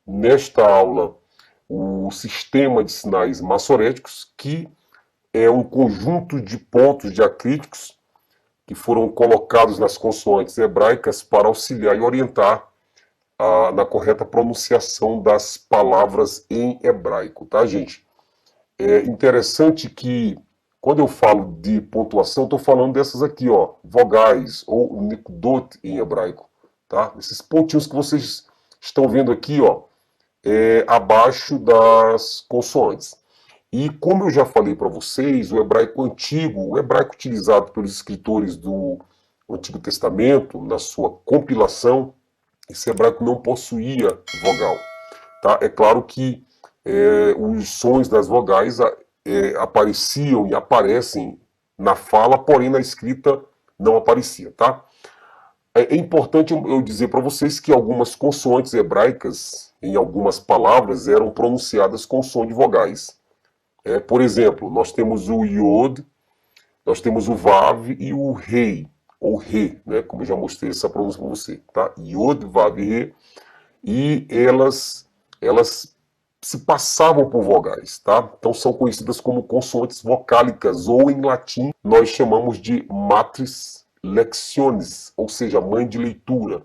nesta aula o sistema de sinais massoréticos, que é um conjunto de pontos diacríticos que foram colocados nas consoantes hebraicas para auxiliar e orientar na correta pronunciação das palavras em hebraico, tá, gente? É interessante que, quando eu falo de pontuação, estou falando dessas aqui, ó, vogais, ou nikdot em hebraico, tá? Esses pontinhos que vocês estão vendo aqui, ó, abaixo das consoantes. E como eu já falei para vocês, o hebraico antigo, o hebraico utilizado pelos escritores do Antigo Testamento, na sua compilação, esse hebraico não possuía vogal. Tá? É claro que os sons das vogais apareciam e aparecem na fala, porém na escrita não aparecia. Tá? É importante eu dizer para vocês que algumas consoantes hebraicas, em algumas palavras, eram pronunciadas com som de vogais. Por exemplo, nós temos o Yod, nós temos o Vav e o Rei, ou Re, né, como eu já mostrei essa pronúncia para você. Tá? Yod, Vav e Re, e elas se passavam por vogais, tá? Então são conhecidas como consoantes vocálicas, ou em latim nós chamamos de matres lectionis, ou seja, mãe de leitura.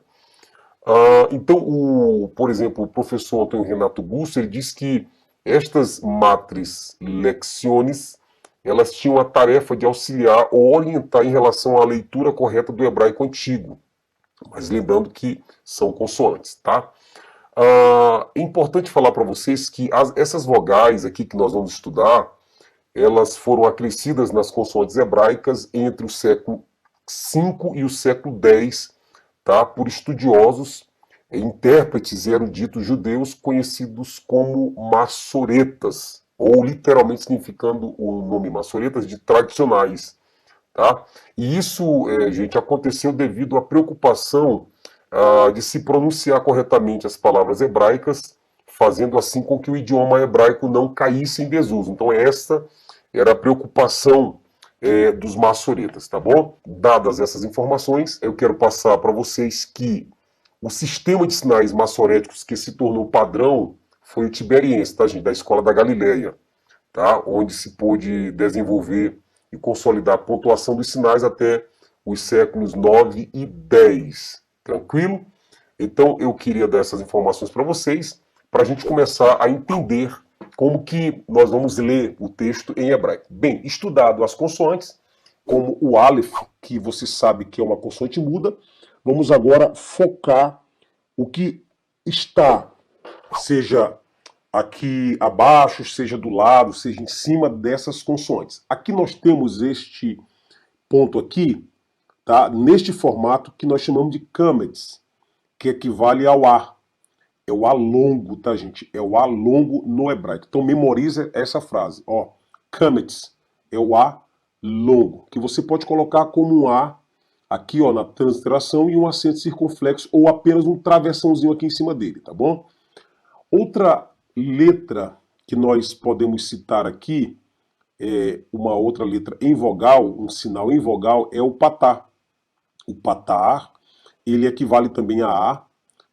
Então, por exemplo, o professor Antônio Renato Gusso, ele diz que estas matres lectionis, elas tinham a tarefa de auxiliar ou orientar em relação à leitura correta do hebraico antigo. Mas lembrando que são consoantes, tá? É importante falar para vocês que essas vogais aqui que nós vamos estudar, elas foram acrescidas nas consoantes hebraicas entre o século V e o século X, tá? Por estudiosos, intérpretes e eruditos judeus conhecidos como massoretas, ou literalmente significando o nome massoretas de tradicionais. Tá? E isso, gente, aconteceu devido à preocupação de se pronunciar corretamente as palavras hebraicas, fazendo assim com que o idioma hebraico não caísse em desuso. Então essa era a preocupação dos massoretas, tá bom? Dadas essas informações, eu quero passar para vocês que o sistema de sinais massoréticos que se tornou padrão foi o tiberiense, tá, gente? Da Escola da Galileia, tá? Onde se pôde desenvolver e consolidar a pontuação dos sinais até os séculos 9 e 10. Tranquilo? Então eu queria dar essas informações para vocês, para a gente começar a entender como que nós vamos ler o texto em hebraico. Bem, estudado as consoantes, como o Aleph, que você sabe que é uma consoante muda, vamos agora focar o que está, seja aqui abaixo, seja do lado, seja em cima dessas consoantes. Aqui nós temos este ponto aqui, tá? Neste formato que nós chamamos de câmeres, que equivale ao A. É o A longo, tá, gente? É o A longo no hebraico. Então memoriza essa frase, ó. Câmeres é o A longo, que você pode colocar como um A aqui, ó, na transliteração e um acento circunflexo ou apenas um travessãozinho aqui em cima dele, tá bom? Outra letra que nós podemos citar aqui, uma outra letra em vogal, um sinal em vogal, é o patá. O patá, ele equivale também a A,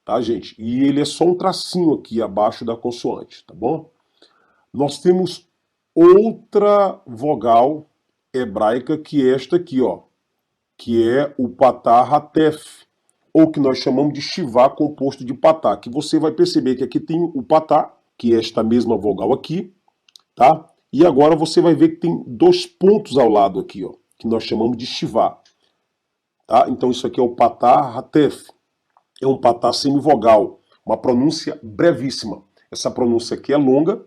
tá, gente? E ele é só um tracinho aqui abaixo da consoante, tá bom? Nós temos outra vogal hebraica que é esta aqui, ó, que é o patá hatef, ou que nós chamamos de shivá composto de patá, que você vai perceber que aqui tem o patá, que é esta mesma vogal aqui, tá? E agora você vai ver que tem dois pontos ao lado aqui, ó, que nós chamamos de shivá, tá? Então isso aqui é o patá hatef, é um patá semivogal, uma pronúncia brevíssima. Essa pronúncia aqui é longa,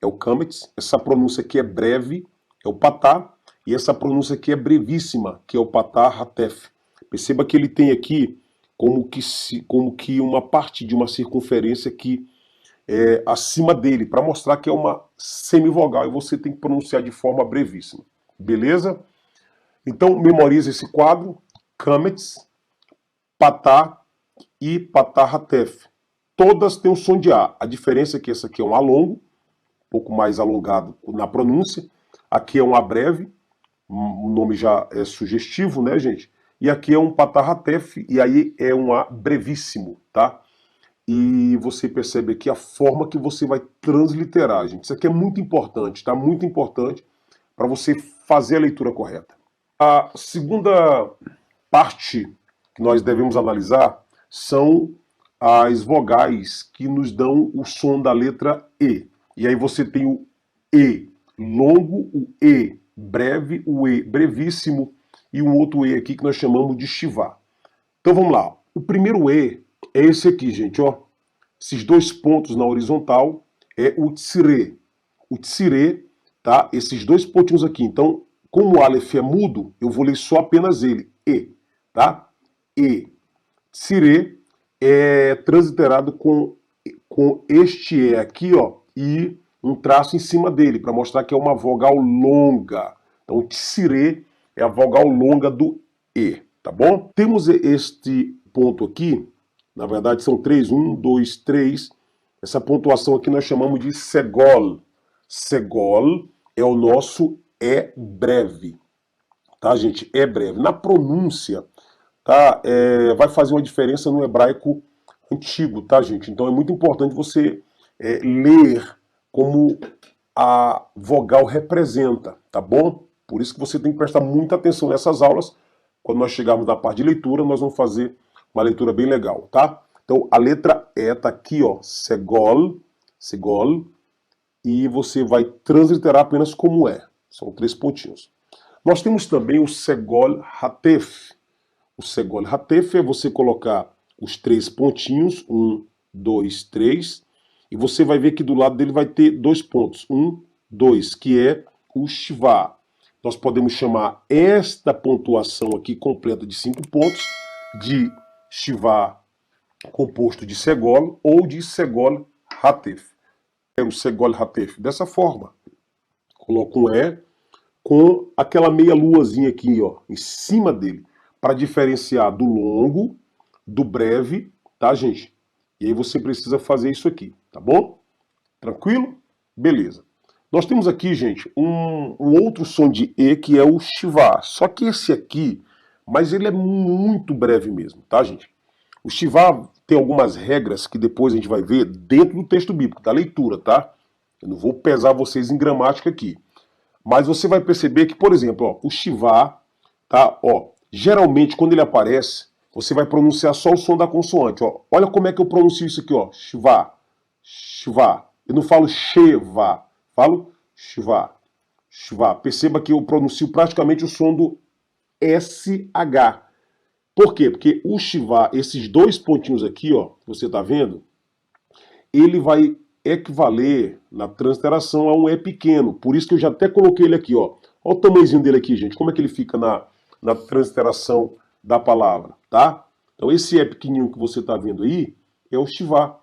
é o kametz, essa pronúncia aqui é breve, é o patá, e essa pronúncia aqui é brevíssima, que é o patá hatef. Perceba que ele tem aqui como que uma parte de uma circunferência que acima dele, para mostrar que é uma semivogal, e você tem que pronunciar de forma brevíssima. Beleza? Então, memorize esse quadro, kametz, patá e patá hatef. Todas têm o som de A. A diferença é que esse aqui é um A longo, um pouco mais alongado na pronúncia. Aqui é um A breve, o nome já é sugestivo, né, gente? E aqui é um patá hatef, e aí é um A brevíssimo, tá? e você percebe aqui a forma que você vai transliterar, gente. Isso aqui é muito importante, tá? Muito importante para você fazer a leitura correta. A segunda parte que nós devemos analisar são as vogais que nos dão o som da letra E. E aí você tem o E longo, o E breve, o E brevíssimo e um outro E aqui que nós chamamos de Shiva. Então vamos lá. O primeiro E é esse aqui, gente, ó. Esses dois pontos na horizontal é o tsire. O tsire, tá? Esses dois pontinhos aqui. Então, como o Aleph é mudo, eu vou ler só apenas ele. E, tá? E. Tsire é transliterado com este E aqui, ó, e um traço em cima dele, para mostrar que é uma vogal longa. Então, o tsire é a vogal longa do E, tá bom? Temos este ponto aqui, na verdade são três, 1, 2, 3. Essa pontuação aqui nós chamamos de segol. Segol é o nosso E breve, tá, gente? É breve. Na pronúncia, tá, vai fazer uma diferença no hebraico antigo, tá, gente? Então é muito importante você ler como a vogal representa, tá bom? Por isso que você tem que prestar muita atenção nessas aulas. Quando nós chegarmos na parte de leitura, nós vamos fazer uma leitura bem legal, tá? Então a letra E tá aqui, ó, segol, segol, e você vai transliterar apenas como é. São 3 pontinhos. Nós temos também o segol hatef. O segol hatef é você colocar os 3 pontinhos, 1, 2, 3, e você vai ver que do lado dele vai ter 2 pontos, 1, 2, que é o shva. Nós podemos chamar esta pontuação aqui completa de 5 pontos de shva composto de segol ou de segol hatef. É o segol hatef dessa forma. Coloco um E com aquela meia luazinha aqui, ó, em cima dele, para diferenciar do longo, do breve, tá, gente? E aí você precisa fazer isso aqui, tá bom? Tranquilo? Beleza. Nós temos aqui, gente, um outro som de E que é o shivá. Só que esse aqui, mas ele é muito breve mesmo, tá, gente? O shivá tem algumas regras que depois a gente vai ver dentro do texto bíblico, da leitura, tá? Eu não vou pesar vocês em gramática aqui. Mas você vai perceber que, por exemplo, ó, o shivá, tá? Ó, geralmente quando ele aparece, você vai pronunciar só o som da consoante. Ó. Olha como é que eu pronuncio isso aqui, ó. Shivá, shivá. Eu não falo sheva, falo shivá, shivá. Perceba que eu pronuncio praticamente o som do SH. Por quê? Porque o shivá, esses 2 pontinhos aqui, ó, você tá vendo, ele vai equivaler na transliteração a um E pequeno. Por isso que eu já até coloquei ele aqui, ó. Olha o tamanhozinho dele aqui, gente. Como é que ele fica na transliteração da palavra, tá? Então esse E pequenininho que você está vendo aí é o shivá,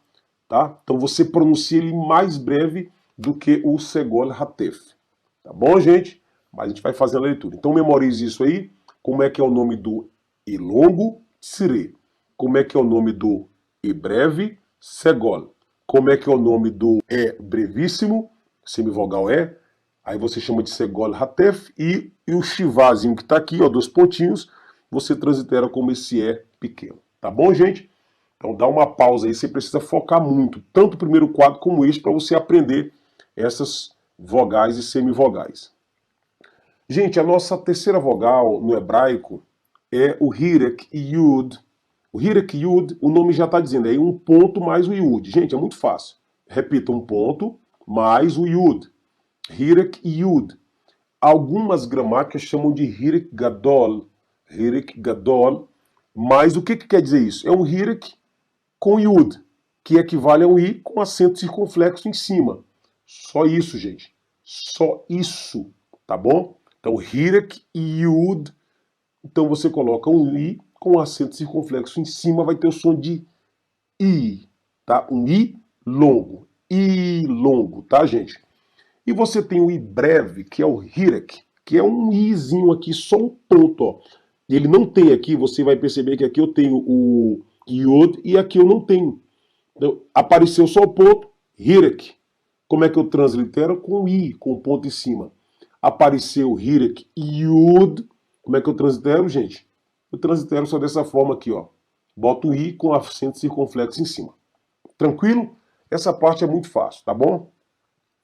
tá? Então você pronuncia ele mais breve do que o segol hatef. Tá bom, gente? Mas a gente vai fazendo a leitura. Então memorize isso aí. Como é que é o nome do E longo? Tsire. Como é que é o nome do E breve? Segol. Como é que é o nome do E brevíssimo? Semivogal E. Aí você chama de segol hatef. E o shivazinho que está aqui, ó, 2 pontinhos, você translitera como esse E pequeno. Tá bom, gente? Então dá uma pausa aí, você precisa focar muito, tanto o primeiro quadro como este, para você aprender essas vogais e semivogais. Gente, a nossa terceira vogal no hebraico é o Hirek Yud. O Hirek Yud, o nome já está dizendo, é um ponto mais o Yud. Gente, é muito fácil. Repita, um ponto mais o Yud. Hirek Yud. Algumas gramáticas chamam de Hirek Gadol. Hirek Gadol. Mas o que quer dizer isso? É um Hirek com Yud, que equivale a um I com acento circunflexo em cima. Só isso, gente. Só isso, tá bom? Então, Hirek Yud. Então você coloca um I com acento circunflexo em cima, vai ter o som de I, tá? Um I longo, tá, gente? E você tem o I breve, que é o Hirek, que é um Izinho aqui, só um ponto, ó. Ele não tem aqui, você vai perceber que aqui eu tenho o Yod e aqui eu não tenho. Então, apareceu só o ponto, Hirek. Como é que eu translitero? Com I, com o ponto em cima. Apareceu Hirek Yud. Como é que eu translitero, gente? Eu translitero só dessa forma aqui, ó. Boto o I com acento circunflexo em cima. Tranquilo? Essa parte é muito fácil, tá bom?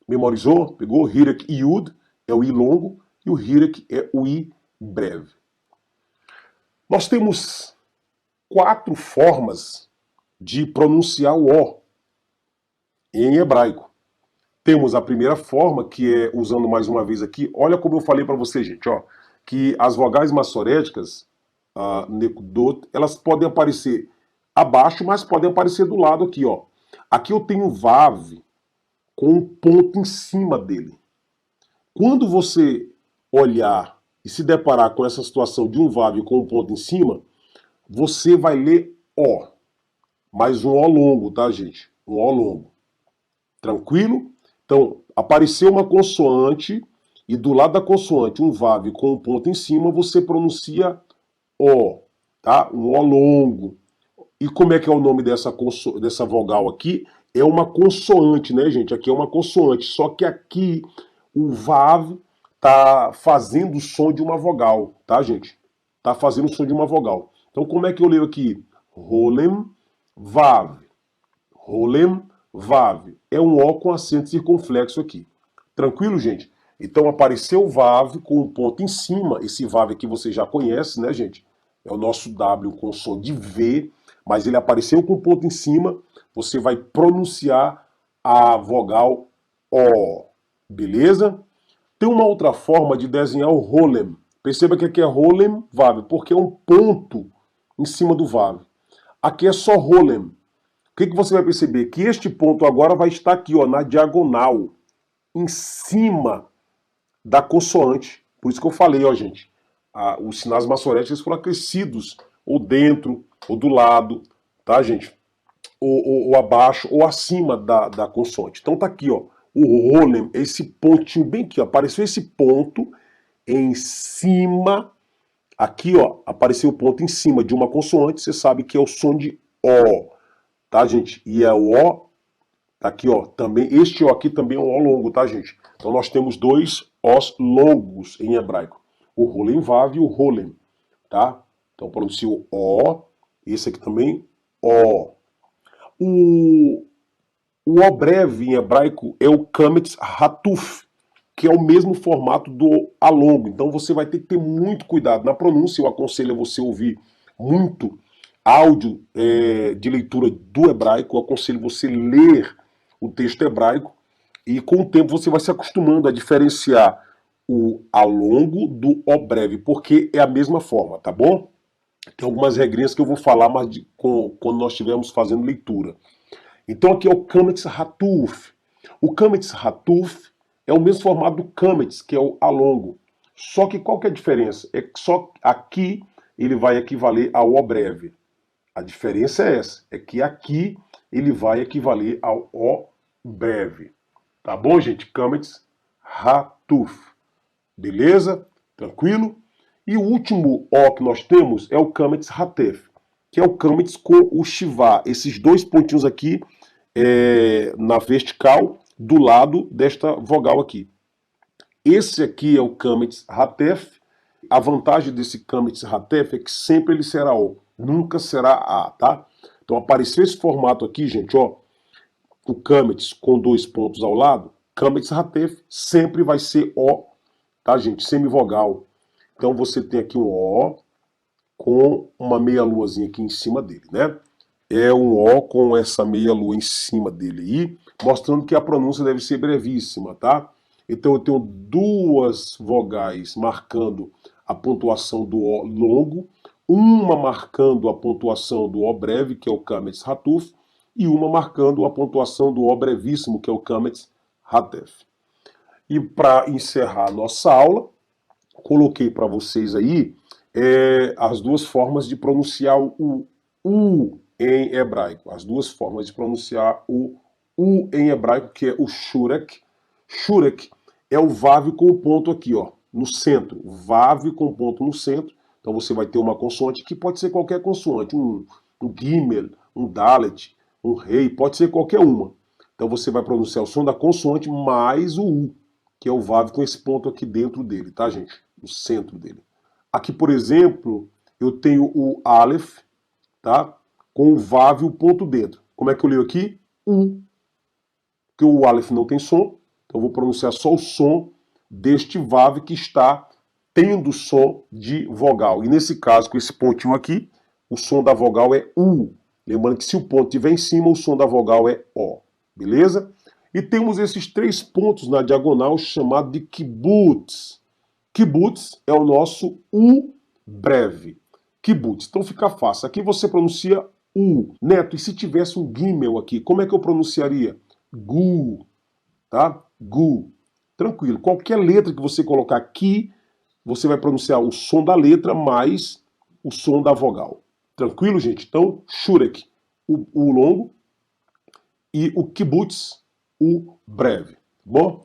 Memorizou? Pegou? Hirek e Yud é o I longo e o Hirek é o I breve. Nós temos 4 formas de pronunciar o O em hebraico. Temos a primeira forma, que é, usando mais uma vez aqui, olha como eu falei para você, gente, ó, que as vogais massoréticas, nekudot, elas podem aparecer abaixo, mas podem aparecer do lado aqui, ó. Aqui eu tenho vav com um ponto em cima dele. Quando você olhar e se deparar com essa situação de um vav com um ponto em cima, você vai ler O, mas um O longo, tá, gente? Um O longo. Tranquilo? Então, apareceu uma consoante e do lado da consoante um vav com um ponto em cima, você pronuncia O, tá? Um O longo. E como é que é o nome dessa vogal aqui? É uma consoante, né, gente? Aqui é uma consoante, só que aqui o vav tá fazendo o som de uma vogal, tá, gente? Tá fazendo o som de uma vogal. Então, como é que eu leio aqui? Rolem, vav. Rolem, vav. É um O com acento circunflexo aqui. Tranquilo, gente? Então apareceu o vav com um ponto em cima. Esse vav aqui você já conhece, né, gente? É o nosso W com som de V, mas ele apareceu com um ponto em cima. Você vai pronunciar a vogal O. Beleza? Tem uma outra forma de desenhar o rolem. Perceba que aqui é rolem, vav, porque é um ponto em cima do vav. Aqui é só rolem. O que você vai perceber? Que este ponto agora vai estar aqui, ó, na diagonal, em cima da consoante. Por isso que eu falei, ó, gente, os sinais massoréticos foram acrescidos, ou dentro, ou do lado, tá, gente? Ou abaixo, ou acima da consoante. Então tá aqui, ó, o rolem, esse pontinho bem aqui, ó, apareceu esse ponto em cima, aqui, ó, apareceu o ponto em cima de uma consoante, você sabe que é o som de O, tá, gente? E é o O, tá aqui, ó, também, este O aqui também é um O longo, tá, gente? Então nós temos 2 Os longos em hebraico, o rolem vav e o rolem, tá? Então pronuncio O, esse aqui também, O. O O breve em hebraico é o kametz hatuf, que é o mesmo formato do A longo. Então você vai ter que ter muito cuidado na pronúncia. Eu aconselho você ouvir muito áudio de leitura do hebraico. Eu aconselho você ler o texto hebraico e com o tempo você vai se acostumando a diferenciar o A longo do O breve, porque é a mesma forma, tá bom? Tem algumas regrinhas que eu vou falar mas quando nós estivermos fazendo leitura. Então aqui é o Kametz Hatuf. O Kametz Hatuf é o mesmo formato do Kametz, que é o A longo. Só que qual que é a diferença? É que só aqui ele vai equivaler ao O breve. A diferença é essa, é que aqui ele vai equivaler ao O breve. Tá bom, gente? Kametz Hatuf. Beleza? Tranquilo? E o último O que nós temos é o Kametz Hatef, que é o Kametz com o Shivá. Esses 2 pontinhos aqui na vertical do lado desta vogal aqui. Esse aqui é o Kametz Hatef. A vantagem desse Kametz Hatef é que sempre ele será O, nunca será A, tá? Então apareceu esse formato aqui, gente, ó, o Kametz com 2 pontos ao lado, Kametz Hatef sempre vai ser O, tá, gente? Semivogal. Então você tem aqui um O com uma meia-luazinha aqui em cima dele, né? É um O com essa meia-lua em cima dele aí, mostrando que a pronúncia deve ser brevíssima, tá? Então eu tenho 2 vogais marcando a pontuação do O longo, uma marcando a pontuação do O breve, que é o Kametz Hatuf, e uma marcando a pontuação do O brevíssimo, que é o Kametz Hatef. E para encerrar a nossa aula, coloquei para vocês aí as 2 formas de pronunciar o U em hebraico. As 2 formas de pronunciar o U em hebraico, que é o shurek. Shurek é o vav com o ponto aqui, ó, no centro. Vav com o ponto no centro. Então você vai ter uma consoante que pode ser qualquer consoante. Um gimel, um dalet, um rei, pode ser qualquer uma. Então você vai pronunciar o som da consoante mais o U, que é o vav com esse ponto aqui dentro dele, tá, gente? No centro dele. Aqui, por exemplo, eu tenho o Aleph, tá? Com o vav e o ponto dentro. Como é que eu leio aqui? U. Porque o Aleph não tem som, então eu vou pronunciar só o som deste Vav que está tendo som de vogal. E nesse caso, com esse pontinho aqui, o som da vogal é U. Lembrando que se o ponto estiver em cima, o som da vogal é O. Beleza? E temos esses 3 pontos na diagonal chamado de kibbutz. Kibbutz é o nosso U breve. Kibbutz. Então fica fácil. Aqui você pronuncia U. Neto, e se tivesse um gimel aqui, como é que eu pronunciaria? Gu. Tá? Gu. Tranquilo. Qualquer letra que você colocar aqui, você vai pronunciar o som da letra mais o som da vogal. Tranquilo, gente? Então, shurek, o longo, e o kibbutz, o breve. Bom?